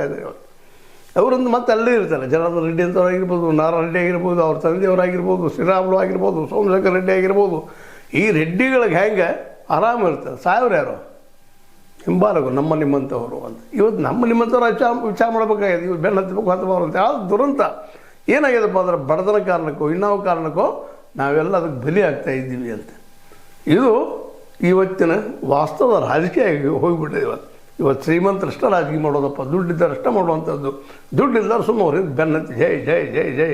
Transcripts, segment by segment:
ಇದ್ದಾರೆ ಇವತ್ತು. ಅವರೊಂದು ಮತ್ತೆ ಅಲ್ಲೇ ಇರ್ತಾರೆ. ಜನಾರ್ದನ ರೆಡ್ಡಿ ಅಂತವ್ರಾಗಿರ್ಬೋದು, ನಾರಾಯಣ ರೆಡ್ಡಿ ಆಗಿರ್ಬೋದು, ಅವ್ರ ತಂದೆಯವರಾಗಿರ್ಬೋದು, ಶ್ರೀರಾಮುಲು ಆಗಿರ್ಬೋದು, ಸೋಮಶೇಖರ್ ರೆಡ್ಡಿ ಆಗಿರ್ಬೋದು. ಈ ರೆಡ್ಡಿಗಳಿಗೆ ಹೆಂಗೆ ಆರಾಮ ಇರ್ತಾರೆ. ಸಾಯವ್ರು ಯಾರು ಹಿಂಬಾಲಕರು ನಮ್ಮ ನಿಮ್ಮಂಥವ್ರು ಅಂತ. ಇವತ್ತು ನಮ್ಮ ನಿಮ್ಮಂಥವ್ರು ವಿಚಾರ ಮಾಡಬೇಕಾಗಿದೆ. ಇವ್ರು ಬೆನ್ನು ಹತ್ತಬೇಕು ಹತ್ತಬಾರ್ದು ಅಂತ. ಯಾವ್ದು ದುರಂತ ಏನಾಗ್ಯದಪ್ಪ ಅಂದ್ರೆ ಬಡತನ ಕಾರಣಕ್ಕೋ ಇನ್ನಾವ ಕಾರಣಕ್ಕೋ ನಾವೆಲ್ಲ ಅದಕ್ಕೆ ಬಲಿ ಆಗ್ತಾ ಇದ್ದೀವಿ ಅಂತ. ಇದು ಇವತ್ತಿನ ವಾಸ್ತವ ರಾಜಕೀಯ ಹೋಗಿಬಿಟ್ಟಿದೆ. ಇವತ್ತು ಶ್ರೀಮಂತರಷ್ಟ ರಾಜಕೀಯ ಮಾಡೋದಪ್ಪ, ದುಡ್ಡಿದ್ದರಷ್ಟ ಮಾಡುವಂಥದ್ದು. ದುಡ್ಡಿದ್ದವ್ರು ಸುಮ್ಮನೆ ಅವ್ರಿಗೆ ಬೆನ್ನತ್ತಿ ಜೈ ಜೈ ಜೈ ಜೈ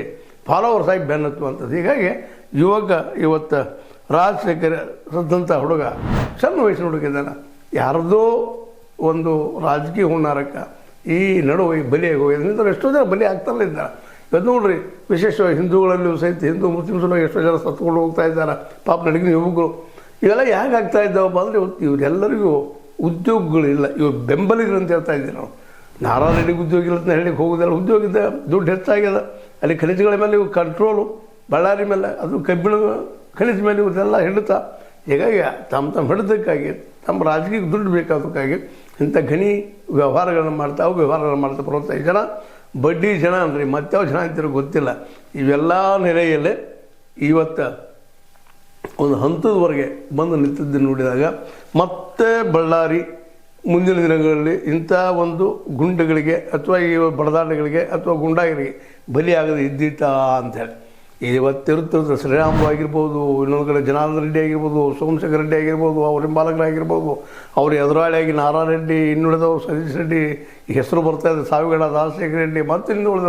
ಫಾಲೋವರ್ಸ್ ಆಗಿ ಬೆನ್ನತ್ತುವಂಥದ್ದು. ಹೀಗಾಗಿ ಯುವಕ ಇವತ್ತು ರಾಜಶೇಖರ ಸದ್ದಂಥ ಹುಡುಗ ಸಣ್ಣ ವಯಸ್ಸಿನ ಹುಡುಗಿದ್ದಾನೆ. ಯಾರದೋ ಒಂದು ರಾಜಕೀಯ ಹುನ್ನಾರಕ್ಕೆ ಈ ನಡುವೆ ಬಲಿಯಾಗಿ ಹೋಗಿದ್ದರಿಂದ ಎಷ್ಟೋ ಜನ ಬಲಿ ಆಗ್ತಾರಲ್ಲ ಇದ್ದಾರೆ. ಇವತ್ತು ನೋಡ್ರಿ, ವಿಶೇಷವಾಗಿ ಹಿಂದೂಗಳಲ್ಲೂ ಸಹಿತ ಹಿಂದೂ ಮುಸ್ಲಿಮ್ಸಲ್ಲೂ ಎಷ್ಟೋ ಜನ ಸತ್ಕೊಂಡು ಹೋಗ್ತಾ ಇದ್ದಾರೆ. ಪಾಪ ನಡಗಿನ ಯುವಕರು ಇವೆಲ್ಲ ಹೇಗೆ ಆಗ್ತಾ ಇದ್ದಾವಪ್ಪ ಅಂದರೆ ಇವತ್ತು ಇವರೆಲ್ಲರಿಗೂ ಉದ್ಯೋಗಗಳಿಲ್ಲ. ಇವ್ರು ಬೆಂಬಲಿಗರು ಅಂತ ಹೇಳ್ತಾ ಇದ್ದೀವಿ ನಾವು. ನಾರಾಯಣ ರೆಡ್ಡಿಗೆ ಉದ್ಯೋಗ ಇಲ್ಲ ಅಂತ ಹೇಳಿಕ್ಕೆ ಹೋಗೋದಿಲ್ಲ. ಉದ್ಯೋಗದ ದುಡ್ಡು ಹೆಚ್ಚಾಗ್ಯದ. ಅಲ್ಲಿ ಖನಿಜಗಳ ಮೇಲೆ ಇವು ಕಂಟ್ರೋಲು, ಬಳ್ಳಾರಿ ಮೇಲೆ ಅದು ಕಬ್ಬಿಣ ಖನಿಜ ಮೇಲೆ ಇವತ್ತೆಲ್ಲ ಹಿಡಿತ. ಹೀಗಾಗಿ ತಮ್ಮ ಹಿಡಿತಕ್ಕಾಗಿ ತಮ್ಮ ರಾಜಕೀಯಕ್ಕೆ ದುಡ್ಡು ಬೇಕಾದಕ್ಕಾಗಿ ಇಂಥ ಗಣಿ ವ್ಯವಹಾರಗಳನ್ನು ಮಾಡ್ತಾ ಅವು ವ್ಯವಹಾರಗಳನ್ನು ಮಾಡ್ತಾ ಬರುವಂಥ ಈ ಜನ ಬಡ್ಡಿ ಜನ ಅಂದರೆ ಮತ್ತಾವ ಜನ ಅಂತಿರೋ ಗೊತ್ತಿಲ್ಲ. ಇವೆಲ್ಲ ನೆಲೆಯಲ್ಲೇ ಇವತ್ತು ಒಂದು ಹಂತದವರೆಗೆ ಬಂದು ನಿಂತಿದ್ದು ನೋಡಿದಾಗ ಮತ್ತೆ ಬಳ್ಳಾರಿ ಮುಂದಿನ ದಿನಗಳಲ್ಲಿ ಇಂಥ ಒಂದು ಗುಂಡುಗಳಿಗೆ ಅಥವಾ ಈ ಬಡದಾಟಗಳಿಗೆ ಅಥವಾ ಗುಂಡಾಗಿರಿಗೆ ಬಲಿಯಾಗದೆ ಇದ್ದಿತ್ತಾ ಅಂಥೇಳಿ ಇವತ್ತಿರುತ್ತಿರೋದು. ಶ್ರೀರಾಮುಲು ಆಗಿರ್ಬೋದು, ಇನ್ನೊಂದು ಕಡೆ ಜನಾರ್ದನ ರೆಡ್ಡಿ ಆಗಿರ್ಬೋದು, ಸೋಮಶೇಖರ್ ರೆಡ್ಡಿ ಆಗಿರ್ಬೋದು, ಅವ್ರ ಹಿಂಬಾಲಕರಾಗಿರ್ಬೋದು, ಅವ್ರ ಎದುರಾಳಿಯಾಗಿ ನಾರಾಯಣ ರೆಡ್ಡಿ, ಇನ್ನುಳಿದವರು ಸತೀಶ್ ರೆಡ್ಡಿ ಹೆಸರು ಬರ್ತಾಯಿದೆ, ಸಾವಿಗಡ ರಾಜಶೇಖರ ರೆಡ್ಡಿ ಮತ್ತು ಇನ್ನುಳಿದವರು